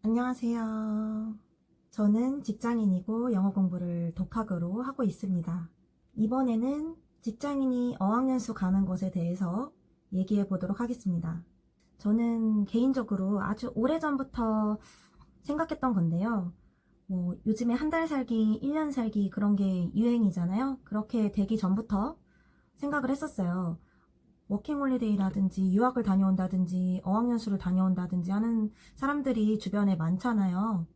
안녕하세요. 저는 직장인이고 영어 공부를 독학으로 하고 있습니다. 이번에는 직장인이 어학연수 가는 것에 대해서 얘기해 보도록 하겠습니다. 저는 개인적으로 아주 오래전부터 생각했던 건데요. 요즘에 한 달 살기, 1년 살기 그런 게 유행이잖아요. 그렇게 되기 전부터 생각을 했었어요. 워킹홀리데이라든지 유학을 다녀온다든지 어학연수를 다녀온다든지 하는 사람들이 주변에 많잖아요.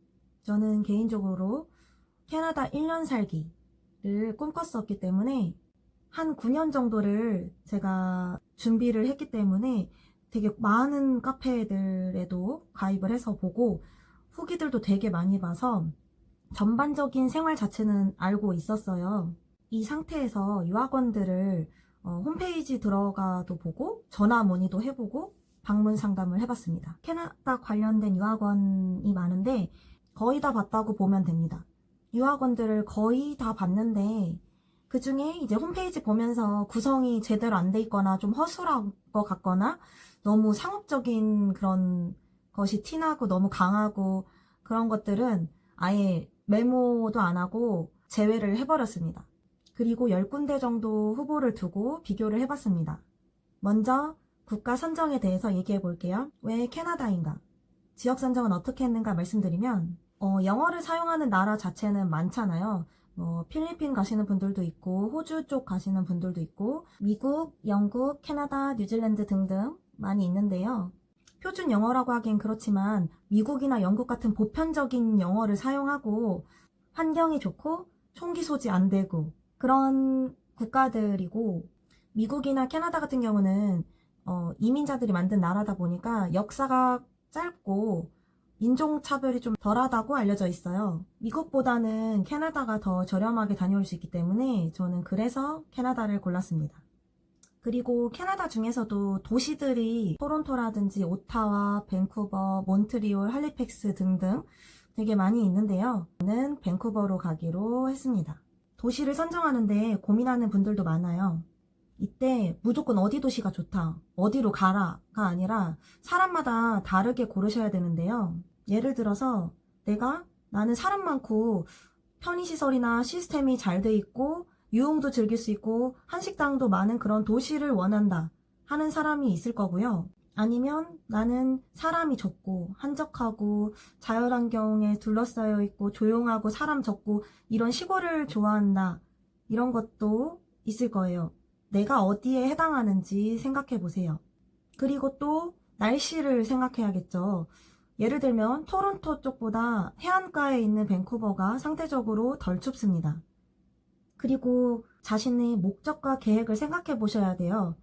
저는 개인적으로 캐나다 1년 살기를 꿈꿨었기 때문에 한 9년 정도를 제가 준비를 했기 때문에 되게 많은 카페들에도 가입을 해서 보고 후기들도 되게 많이 봐서 전반적인 생활 자체는 알고 있었어요. 이 상태에서 유학원들을 홈페이지 들어가도 보고 전화 문의도 해보고 방문 상담을 해봤습니다. 캐나다 관련된 유학원이 많은데 거의 다 봤다고 보면 됩니다. 유학원들을 거의 다 봤는데 그 중에 이제 홈페이지 보면서 구성이 제대로 안 돼 있거나 좀 허술한 것 같거나 너무 상업적인 그런 것이 티나고 너무 강하고 그런 것들은 아예 메모도 안 하고 제외를 해버렸습니다. 그리고 10군데 정도 후보를 두고 비교를 해봤습니다. 먼저 국가 선정에 대해서 얘기해 볼게요. 왜 캐나다인가? 지역 선정은 어떻게 했는가 말씀드리면 영어를 사용하는 나라 자체는 많잖아요. 필리핀 가시는 분들도 있고 호주 쪽 가시는 분들도 있고 미국, 영국, 캐나다, 뉴질랜드 등등 많이 있는데요. 표준 영어라고 하기엔 그렇지만 미국이나 영국 같은 보편적인 영어를 사용하고 환경이 좋고 총기 소지 안 되고 그런 국가들이고 미국이나 캐나다 같은 경우는 이민자들이 만든 나라다 보니까 역사가 짧고 인종차별이 좀 덜하다고 알려져 있어요. 미국보다는 캐나다가 더 저렴하게 다녀올 수 있기 때문에 저는 그래서 캐나다를 골랐습니다. 그리고 캐나다 중에서도 도시들이 토론토라든지 오타와, 밴쿠버, 몬트리올, 할리팩스 등등 되게 많이 있는데요. 저는 밴쿠버로 가기로 했습니다. 도시를 선정하는데 고민하는 분들도 많아요. 이때 무조건 어디 도시가 좋다, 어디로 가라가 아니라 사람마다 다르게 고르셔야 되는데요. 예를 들어서 나는 사람 많고 편의시설이나 시스템이 잘 돼 있고 유흥도 즐길 수 있고 한식당도 많은 그런 도시를 원한다 하는 사람이 있을 거고요. 아니면 나는 사람이 적고 한적하고 자연환경에 둘러싸여 있고 조용하고 사람 적고 이런 시골을 좋아한다, 이런 것도 있을 거예요. 내가 어디에 해당하는지 생각해 보세요. 그리고 또 날씨를 생각해야겠죠. 예를 들면 토론토 쪽보다 해안가에 있는 밴쿠버가 상대적으로 덜 춥습니다. 그리고 자신의 목적과 계획을 생각해 보셔야 돼요.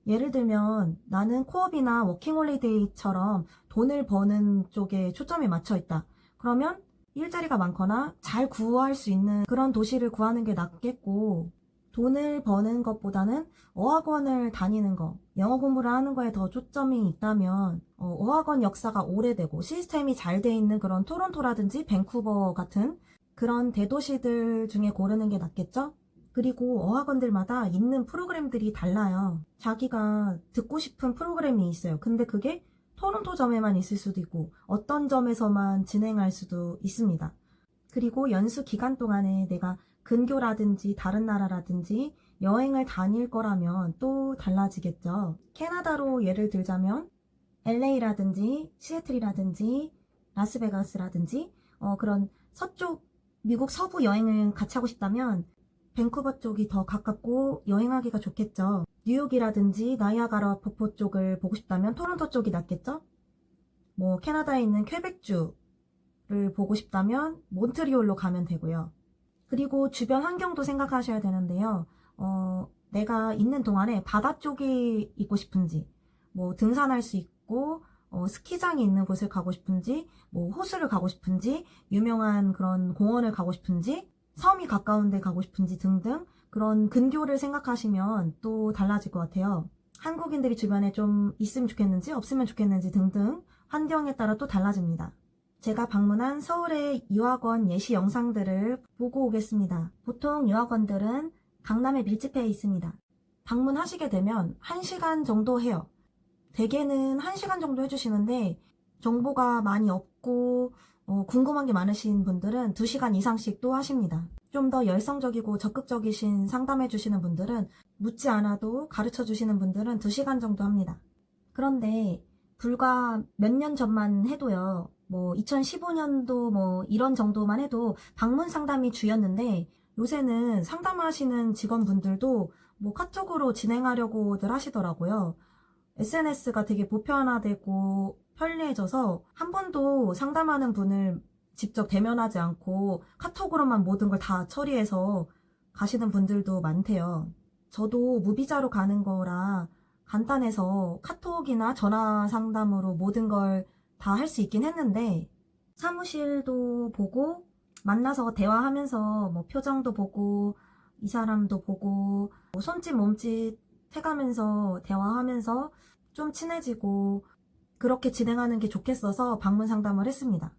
예를 들면 나는 코업이나 워킹홀리데이처럼 돈을 버는 쪽에 초점이 맞춰 있다. 그러면 일자리가 많거나 잘 구할 수 있는 그런 도시를 구하는 게 낫겠고, 돈을 버는 것보다는 어학원을 다니는 거, 영어 공부를 하는 거에 더 초점이 있다면 어학원 역사가 오래되고 시스템이 잘 돼 있는 그런 토론토라든지 밴쿠버 같은 그런 대도시들 중에 고르는 게 낫겠죠? 그리고 어학원들마다 있는 프로그램들이 달라요. 자기가 듣고 싶은 프로그램이 있어요. 근데 그게 토론토 점에만 있을 수도 있고 어떤 점에서만 진행할 수도 있습니다. 그리고 연수 기간 동안에 내가 근교라든지 다른 나라라든지 여행을 다닐 거라면 또 달라지겠죠. 캐나다로 예를 들자면 LA라든지 시애틀이라든지 라스베가스라든지 그런 서쪽 미국 서부 여행을 같이 하고 싶다면 밴쿠버 쪽이 더 가깝고 여행하기가 좋겠죠. 뉴욕이라든지 나이아가라 폭포 쪽을 보고 싶다면 토론토 쪽이 낫겠죠. 캐나다에 있는 퀘벡주를 보고 싶다면 몬트리올로 가면 되고요. 그리고 주변 환경도 생각하셔야 되는데요. 내가 있는 동안에 바다 쪽에 있고 싶은지, 등산할 수 있고 스키장이 있는 곳을 가고 싶은지, 호수를 가고 싶은지, 유명한 그런 공원을 가고 싶은지, 섬이 가까운 데 가고 싶은지 등등 그런 근교를 생각하시면 또 달라질 것 같아요. 한국인들이 주변에 좀 있으면 좋겠는지 없으면 좋겠는지 등등 환경에 따라 또 달라집니다. 제가 방문한 서울의 유학원 예시 영상들을 보고 오겠습니다. 보통 유학원들은 강남에 밀집해 있습니다. 방문하시게 되면 1시간 정도 해요. 대개는 1시간 정도 해주시는데 정보가 많이 없고 궁금한 게 많으신 분들은 2시간 이상씩 또 하십니다. 좀 더 열성적이고 적극적이신 상담해 주시는 분들은 묻지 않아도 가르쳐 주시는 분들은 2시간 정도 합니다. 그런데 불과 몇 년 전만 해도요, 2015년도 이런 정도만 해도 방문 상담이 주였는데 요새는 상담하시는 직원분들도 카톡으로 진행하려고들 하시더라고요. SNS가 되게 보편화되고 편리해져서 한 번도 상담하는 분을 직접 대면하지 않고 카톡으로만 모든 걸 다 처리해서 가시는 분들도 많대요. 저도 무비자로 가는 거라 간단해서 카톡이나 전화 상담으로 모든 걸 다 할 수 있긴 했는데 사무실도 보고 만나서 대화하면서 표정도 보고 이 사람도 보고 손짓 몸짓 해가면서 대화하면서 좀 친해지고 그렇게 진행하는 게 좋겠어서 방문 상담을 했습니다.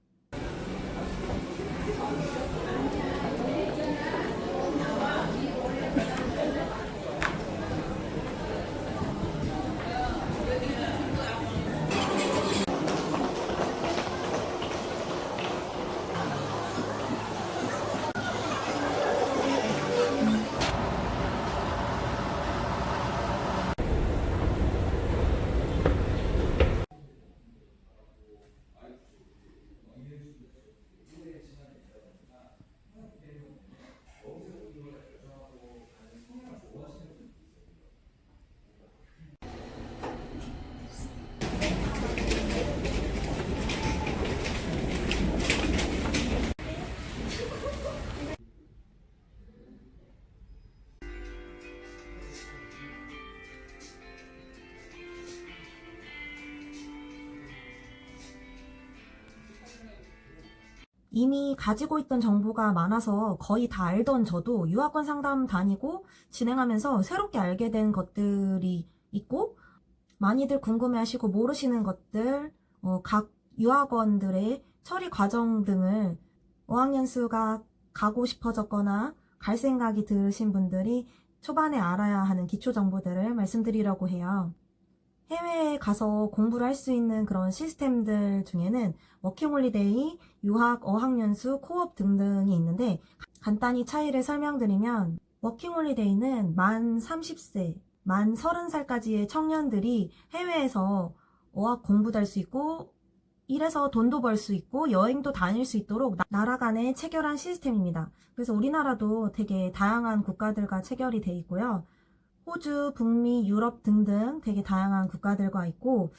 이미 가지고 있던 정보가 많아서 거의 다 알던 저도 유학원 상담 다니고 진행하면서 새롭게 알게 된 것들이 있고 많이들 궁금해하시고 모르시는 것들, 각 유학원들의 처리 과정 등을 어학연수가 가고 싶어졌거나 갈 생각이 드신 분들이 초반에 알아야 하는 기초 정보들을 말씀드리려고 해요. 해외에 가서 공부를 할 수 있는 그런 시스템들 중에는 워킹홀리데이, 유학, 어학연수, 코업 등등이 있는데 간단히 차이를 설명드리면 워킹홀리데이는 만 30세, 만 30살까지의 청년들이 해외에서 어학 공부도 할 수 있고 일해서 돈도 벌 수 있고 여행도 다닐 수 있도록 나라 간에 체결한 시스템입니다. 그래서 우리나라도 되게 다양한 국가들과 체결이 돼 있고요. 호주, 북미, 유럽 등등 되게 다양한 국가들과 있고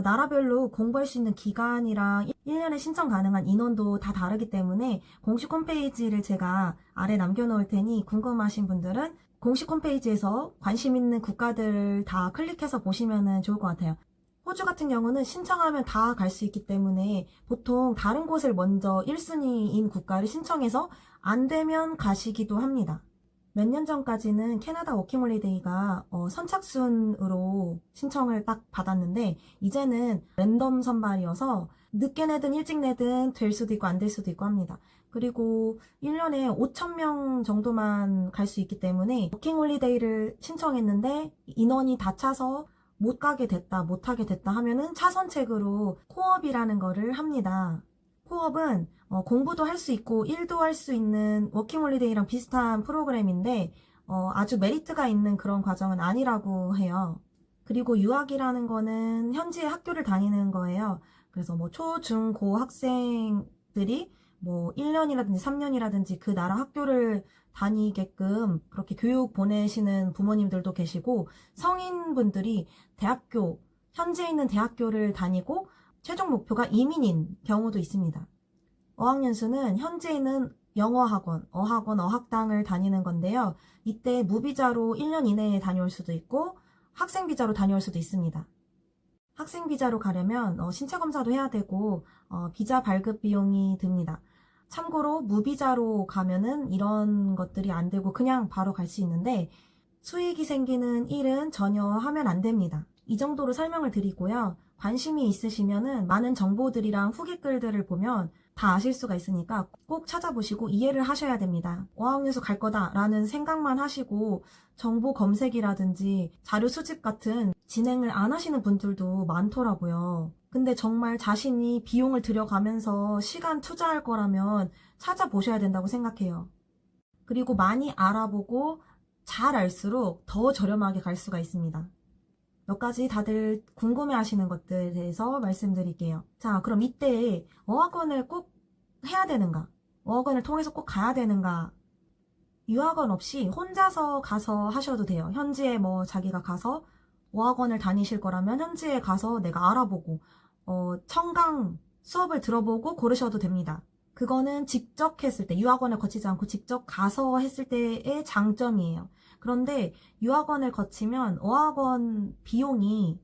나라별로 공부할 수 있는 기간이랑 1년에 신청 가능한 인원도 다 다르기 때문에 공식 홈페이지를 제가 아래 남겨놓을 테니 궁금하신 분들은 공식 홈페이지에서 관심 있는 국가들을 다 클릭해서 보시면 좋을 것 같아요. 호주 같은 경우는 신청하면 다 갈 수 있기 때문에 보통 다른 곳을 먼저 1순위인 국가를 신청해서 안 되면 가시기도 합니다. 몇 년 전까지는 캐나다 워킹홀리데이가 선착순으로 신청을 딱 받았는데 이제는 랜덤 선발이어서 늦게 내든 일찍 내든 될 수도 있고 안 될 수도 있고 합니다. 그리고 1년에 5,000명 정도만 갈 수 있기 때문에 워킹홀리데이를 신청했는데 인원이 다 차서 못 가게 됐다, 못 하게 됐다 하면은 차선책으로 코업이라는 거를 합니다. 코업은 공부도 할 수 있고 일도 할 수 있는 워킹홀리데이랑 비슷한 프로그램인데 아주 메리트가 있는 그런 과정은 아니라고 해요. 그리고 유학이라는 거는 현지의 학교를 다니는 거예요. 그래서 초, 중, 고 학생들이 1년이라든지 3년이라든지 그 나라 학교를 다니게끔 그렇게 교육 보내시는 부모님들도 계시고 성인분들이 대학교, 현지에 있는 대학교를 다니고 최종 목표가 이민인 경우도 있습니다. 어학연수는 현지에 있는 영어학원, 어학원, 어학당을 다니는 건데요. 이때 무비자로 1년 이내에 다녀올 수도 있고 학생비자로 다녀올 수도 있습니다. 학생비자로 가려면 신체검사도 해야 되고 비자 발급 비용이 듭니다. 참고로 무비자로 가면은 이런 것들이 안 되고 그냥 바로 갈 수 있는데 수익이 생기는 일은 전혀 하면 안 됩니다. 이 정도로 설명을 드리고요. 관심이 있으시면은 많은 정보들이랑 후기 글들을 보면 다 아실 수가 있으니까 꼭 찾아보시고 이해를 하셔야 됩니다. 어학연수 갈 거다라는 생각만 하시고 정보 검색이라든지 자료 수집 같은 진행을 안 하시는 분들도 많더라고요. 근데 정말 자신이 비용을 들여가면서 시간 투자할 거라면 찾아보셔야 된다고 생각해요. 그리고 많이 알아보고 잘 알수록 더 저렴하게 갈 수가 있습니다. 몇 가지 다들 궁금해 하시는 것들에 대해서 말씀드릴게요. 자, 그럼 이때 어학원을 꼭 해야 되는가? 어학원을 통해서 꼭 가야 되는가? 유학원 없이 혼자서 가서 하셔도 돼요. 현지에 뭐 자기가 가서 어학원을 다니실 거라면 현지에 가서 내가 알아보고 청강 수업을 들어보고 고르셔도 됩니다. 그거는 직접 했을 때, 유학원을 거치지 않고 직접 가서 했을 때의 장점이에요. 그런데 유학원을 거치면 어학원 비용이,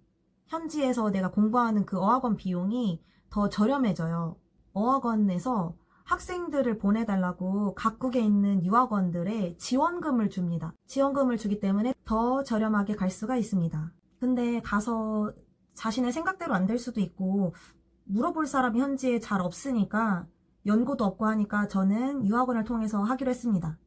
현지에서 내가 공부하는 그 어학원 비용이 더 저렴해져요. 어학원에서 학생들을 보내달라고 각국에 있는 유학원들에 지원금을 줍니다. 지원금을 주기 때문에 더 저렴하게 갈 수가 있습니다. 근데 가서 자신의 생각대로 안 될 수도 있고 물어볼 사람이 현지에 잘 없으니까, 연고도 없고 하니까 저는 유학원을 통해서 하기로 했습니다.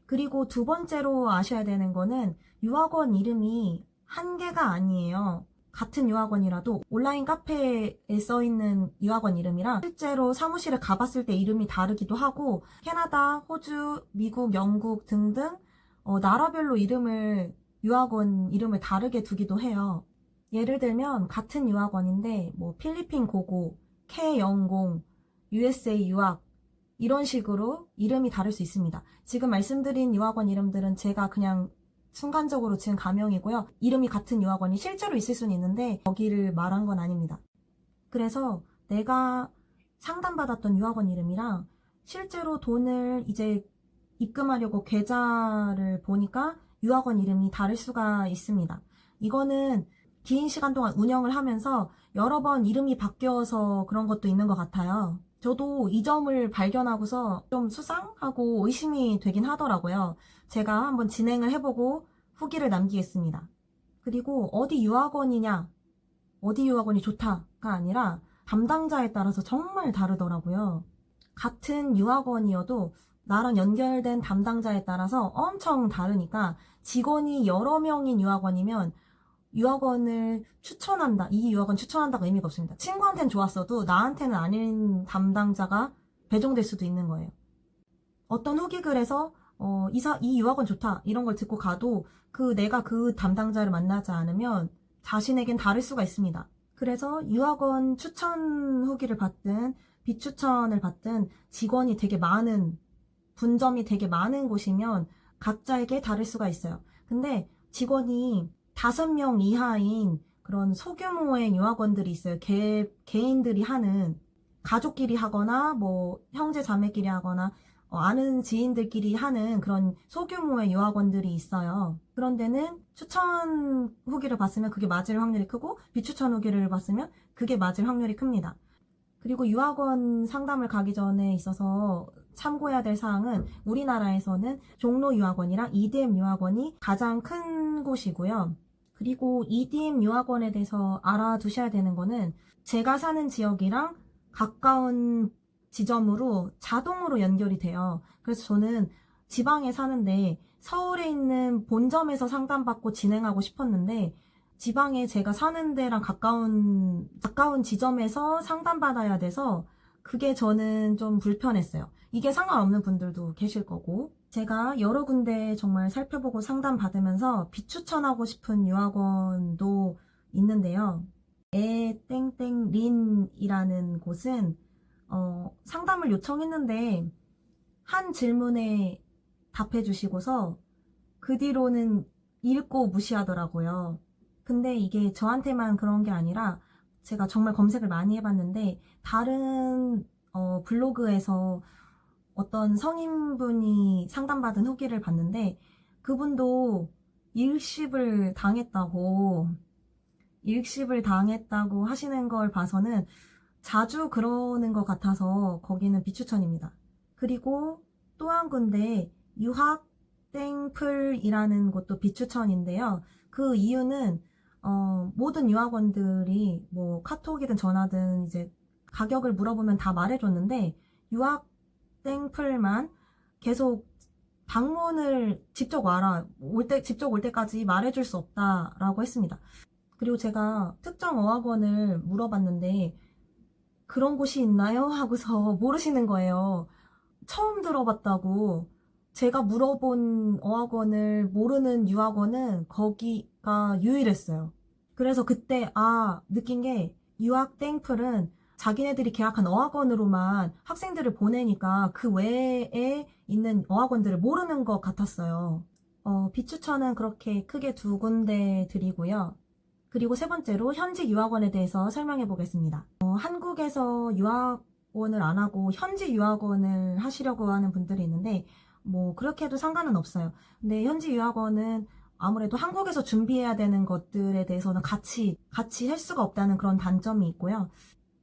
그리고 두 번째로 아셔야 되는 거는 유학원 이름이 한 개가 아니에요. 같은 유학원이라도 온라인 카페에 써있는 유학원 이름이랑 실제로 사무실에 가봤을 때 이름이 다르기도 하고, 캐나다, 호주, 미국, 영국 등등 나라별로 유학원 이름을 다르게 두기도 해요. 예를 들면 같은 유학원인데 뭐 필리핀 고고, K 영공, USA 유학 이런 식으로 이름이 다를 수 있습니다. 지금 말씀드린 유학원 이름들은 제가 그냥 순간적으로 지은 가명이고요. 이름이 같은 유학원이 실제로 있을 수는 있는데 거기를 말한 건 아닙니다. 그래서 내가 상담받았던 유학원 이름이랑 실제로 돈을 이제 입금하려고 계좌를 보니까 유학원 이름이 다를 수가 있습니다. 이거는 긴 시간 동안 운영을 하면서 여러 번 이름이 바뀌어서 그런 것도 있는 것 같아요. 저도 이 점을 발견하고서 좀 수상하고 의심이 되긴 하더라고요. 제가 한번 진행을 해보고 후기를 남기겠습니다. 그리고 어디 유학원이냐, 어디 유학원이 좋다가 아니라 담당자에 따라서 정말 다르더라고요. 같은 유학원이어도 나랑 연결된 담당자에 따라서 엄청 다르니까, 직원이 여러 명인 유학원이면 유학원을 추천한다, 이 유학원 추천한다가 의미가 없습니다. 친구한테는 좋았어도 나한테는 아닌 담당자가 배정될 수도 있는 거예요. 어떤 후기 글에서 이 유학원 좋다 이런 걸 듣고 가도 내가 그 담당자를 만나지 않으면 자신에겐 다를 수가 있습니다. 그래서 유학원 추천 후기를 받든 비추천을 받든 직원이 되게 많은, 분점이 되게 많은 곳이면 각자에게 다를 수가 있어요. 근데 직원이 5명 이하인 그런 소규모의 유학원들이 있어요. 개인들이 하는, 가족끼리 하거나 뭐 형제 자매끼리 하거나 아는 지인들끼리 하는 그런 소규모의 유학원들이 있어요. 그런 데는 추천 후기를 봤으면 그게 맞을 확률이 크고, 비추천 후기를 봤으면 그게 맞을 확률이 큽니다. 그리고 유학원 상담을 가기 전에 있어서 참고해야 될 사항은, 우리나라에서는 종로 유학원이랑 EDM 유학원이 가장 큰 곳이고요. 그리고 EDM 유학원에 대해서 알아두셔야 되는 거는, 제가 사는 지역이랑 가까운 지점으로 자동으로 연결이 돼요. 그래서 저는 지방에 사는데 서울에 있는 본점에서 상담받고 진행하고 싶었는데, 지방에 제가 사는 데랑 가까운 지점에서 상담받아야 돼서 그게 저는 좀 불편했어요. 이게 상관없는 분들도 계실 거고, 제가 여러 군데 정말 살펴보고 상담받으면서 비추천하고 싶은 유학원도 있는데요. 땡땡린이라는 곳은 상담을 요청했는데 한 질문에 답해 주시고서 그 뒤로는 읽고 무시하더라고요. 근데 이게 저한테만 그런 게 아니라 제가 정말 검색을 많이 해봤는데, 다른 블로그에서 어떤 성인분이 상담받은 후기를 봤는데 그분도 일십을 당했다고 하시는 걸 봐서는 자주 그러는 것 같아서 거기는 비추천입니다. 그리고 또 한 군데 유학 땡플이라는 곳도 비추천인데요. 그 이유는 모든 유학원들이 뭐 카톡이든 전화든 이제 가격을 물어보면 다 말해줬는데, 유학 땡플만 계속 방문을 직접 올 때까지 말해줄 수 없다라고 했습니다. 그리고 제가 특정 어학원을 물어봤는데 그런 곳이 있나요? 하고서 모르시는 거예요. 처음 들어봤다고. 제가 물어본 어학원을 모르는 유학원은 거기가 유일했어요. 그래서 그때 느낀 게 유학 땡플은 자기네들이 계약한 어학원으로만 학생들을 보내니까 그 외에 있는 어학원들을 모르는 것 같았어요. 비추천은 그렇게 크게 두 군데 드리고요. 그리고 세 번째로 현지 유학원에 대해서 설명해 보겠습니다. 한국에서 유학원을 안 하고 현지 유학원을 하시려고 하는 분들이 있는데 뭐 그렇게 해도 상관은 없어요. 근데 현지 유학원은 아무래도 한국에서 준비해야 되는 것들에 대해서는 같이 할 수가 없다는 그런 단점이 있고요.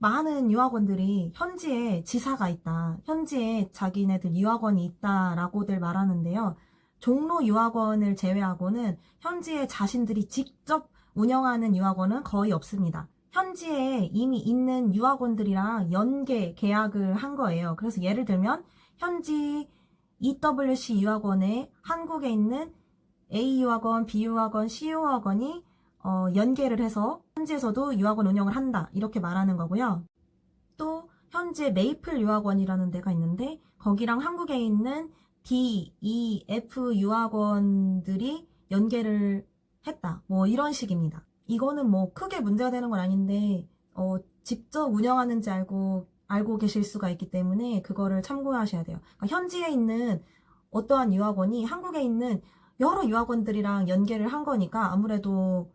많은 유학원들이 현지에 지사가 있다, 현지에 자기네들 유학원이 있다라고들 말하는데요. 종로 유학원을 제외하고는 현지에 자신들이 직접 운영하는 유학원은 거의 없습니다. 현지에 이미 있는 유학원들이랑 연계 계약을 한 거예요. 그래서 예를 들면 현지 EWC 유학원에 한국에 있는 A 유학원, B 유학원, C 유학원이 연계를 해서 현지에서도 유학원 운영을 한다, 이렇게 말하는 거고요. 또 현재 메이플 유학원이라는 데가 있는데 거기랑 한국에 있는 D, E, F 유학원들이 연계를 했다, 뭐 이런 식입니다. 이거는 뭐 크게 문제가 되는 건 아닌데 직접 운영하는지 알고 계실 수가 있기 때문에 그거를 참고하셔야 돼요. 그러니까 현지에 있는 어떠한 유학원이 한국에 있는 여러 유학원들이랑 연계를 한 거니까 아무래도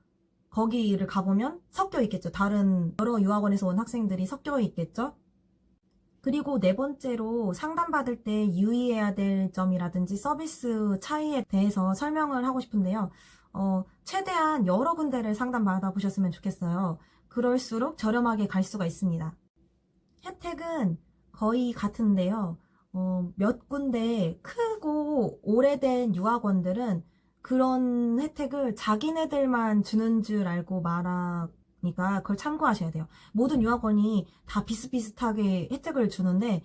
거기를 가보면 섞여 있겠죠. 다른 여러 유학원에서 온 학생들이 섞여 있겠죠. 그리고 네 번째로 상담받을 때 유의해야 될 점이라든지 서비스 차이에 대해서 설명을 하고 싶은데요. 최대한 여러 군데를 상담받아 보셨으면 좋겠어요. 그럴수록 저렴하게 갈 수가 있습니다. 혜택은 거의 같은데요. 몇 군데 크고 오래된 유학원들은 그런 혜택을 자기네들만 주는 줄 알고 말하니까 그걸 참고하셔야 돼요. 모든 유학원이 다 비슷비슷하게 혜택을 주는데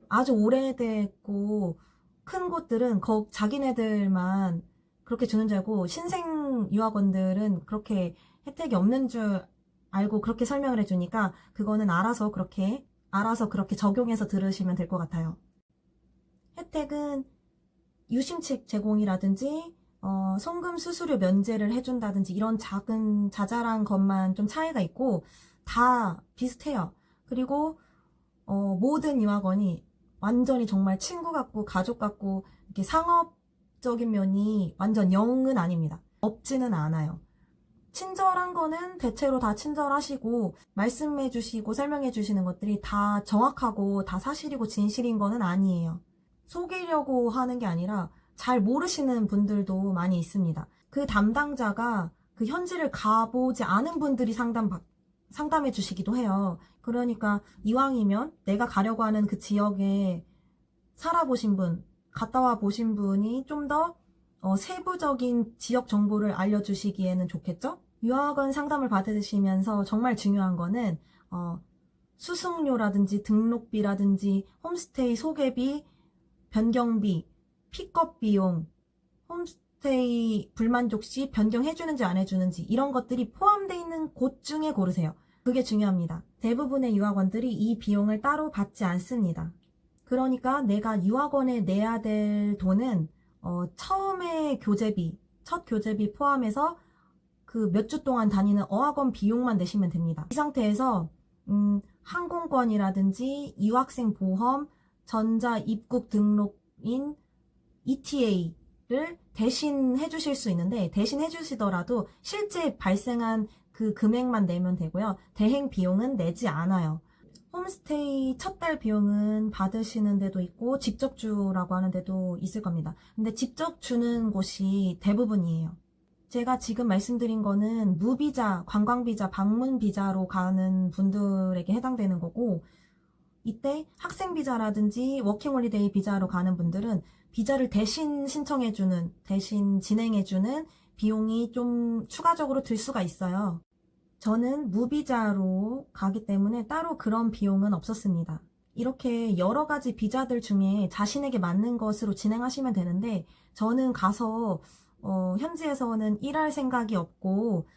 아주 오래됐고 큰 곳들은 자기네들만 그렇게 주는 줄 알고, 신생 유학원들은 그렇게 혜택이 없는 줄 알고 그렇게 설명을 해주니까 그거는 알아서 그렇게 적용해서 들으시면 될 것 같아요. 혜택은 유심칩 제공이라든지 송금 수수료 면제를 해준다든지 이런 작은 자잘한 것만 좀 차이가 있고 다 비슷해요. 그리고 모든 유학원이 완전히 정말 친구 같고 가족 같고 이렇게 상업적인 면이 완전 0은 아닙니다. 없지는 않아요. 친절한 거는 대체로 다 친절하시고 말씀해 주시고 설명해 주시는 것들이 다 정확하고 다 사실이고 진실인 거는 아니에요. 속이려고 하는 게 아니라 잘 모르시는 분들도 많이 있습니다. 그 담당자가 그 현지를 가보지 않은 분들이 상담해 주시기도 해요. 그러니까 이왕이면 내가 가려고 하는 그 지역에 살아보신 분, 갔다 와 보신 분이 좀 더 세부적인 지역 정보를 알려주시기에는 좋겠죠? 유학원 상담을 받으시면서 정말 중요한 거는 수승료라든지 등록비라든지 홈스테이 소개비, 변경비, 픽업 비용, 홈스테이 불만족 시 변경해주는지 안 해주는지 이런 것들이 포함되어 있는 곳 중에 고르세요. 그게 중요합니다. 대부분의 유학원들이 이 비용을 따로 받지 않습니다. 그러니까 내가 유학원에 내야 될 돈은 처음에 첫 교재비 포함해서 그 몇 주 동안 다니는 어학원 비용만 내시면 됩니다. 이 상태에서 항공권이라든지 유학생 보험, 전자 입국 등록인 ETA를 대신 해주실 수 있는데, 대신 해주시더라도 실제 발생한 그 금액만 내면 되고요. 대행 비용은 내지 않아요. 홈스테이 첫 달 비용은 받으시는 데도 있고 직접 주라고 하는 데도 있을 겁니다. 근데 직접 주는 곳이 대부분이에요. 제가 지금 말씀드린 거는 무비자, 관광비자, 방문비자로 가는 분들에게 해당되는 거고, 이때 학생비자라든지 워킹홀리데이 비자로 가는 분들은 비자를 대신 신청해주는, 대신 진행해주는 비용이 좀 추가적으로 들 수가 있어요. 저는 무비자로 가기 때문에 따로 그런 비용은 없었습니다. 이렇게 여러 가지 비자들 중에 자신에게 맞는 것으로 진행하시면 되는데, 저는 가서 현지에서는 일할 생각이 없고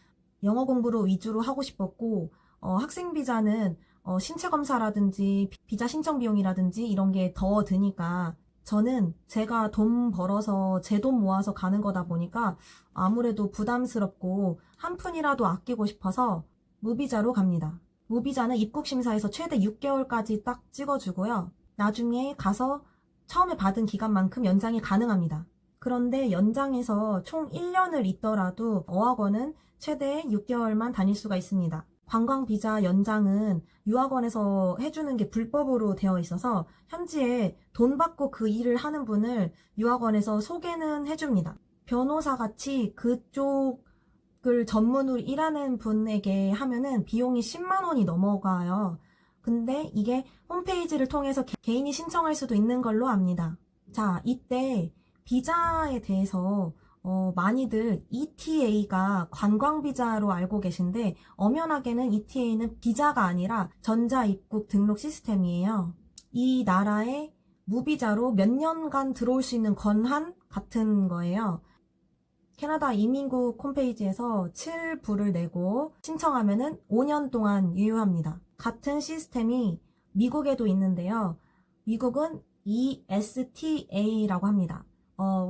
영어 공부를 위주로 하고 싶었고, 학생 비자는 신체 검사라든지 비자 신청 비용이라든지 이런 게 더 드니까 저는 제가 돈 벌어서 제 돈 모아서 가는 거다 보니까 아무래도 부담스럽고 한 푼이라도 아끼고 싶어서 무비자로 갑니다. 무비자는 입국 심사에서 최대 6개월까지 딱 찍어주고요. 나중에 가서 처음에 받은 기간만큼 연장이 가능합니다. 그런데 연장해서 총 1년을 있더라도 어학원은 최대 6개월만 다닐 수가 있습니다. 관광 비자 연장은 유학원에서 해주는 게 불법으로 되어 있어서 현지에 돈 받고 그 일을 하는 분을 유학원에서 소개는 해줍니다. 변호사 같이 그쪽을 전문으로 일하는 분에게 하면은 비용이 10만 원이 넘어가요. 근데 이게 홈페이지를 통해서 개인이 신청할 수도 있는 걸로 압니다. 자, 이때 비자에 대해서 많이들 ETA가 관광비자로 알고 계신데 엄연하게는 ETA는 비자가 아니라 전자입국 등록 시스템이에요. 이 나라에 무비자로 몇 년간 들어올 수 있는 권한 같은 거예요. 캐나다 이민국 홈페이지에서 7불을 내고 신청하면은 5년 동안 유효합니다. 같은 시스템이 미국에도 있는데요. 미국은 ESTA라고 합니다.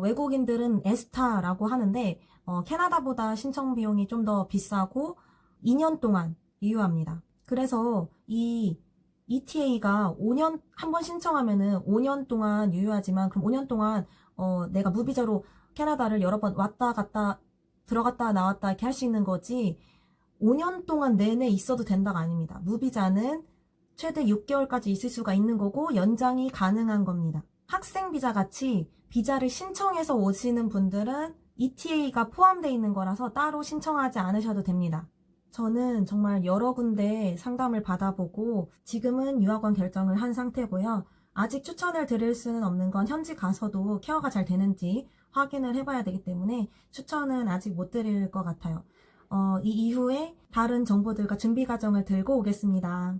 외국인들은 에스타라고 하는데 캐나다보다 신청 비용이 좀 더 비싸고 2년 동안 유효합니다. 그래서 이 ETA가 5년 한 번 신청하면은 5년 동안 유효하지만 그럼 5년 동안 내가 무비자로 캐나다를 여러 번 왔다 갔다 들어갔다 나왔다 이렇게 할 수 있는 거지 5년 동안 내내 있어도 된다가 아닙니다. 무비자는 최대 6개월까지 있을 수가 있는 거고 연장이 가능한 겁니다. 학생 비자 같이 비자를 신청해서 오시는 분들은 ETA가 포함되어 있는 거라서 따로 신청하지 않으셔도 됩니다. 저는 정말 여러 군데 상담을 받아보고 지금은 유학원 결정을 한 상태고요. 아직 추천을 드릴 수는 없는 건 현지 가서도 케어가 잘 되는지 확인을 해봐야 되기 때문에 추천은 아직 못 드릴 것 같아요. 이 이후에 다른 정보들과 준비 과정을 들고 오겠습니다.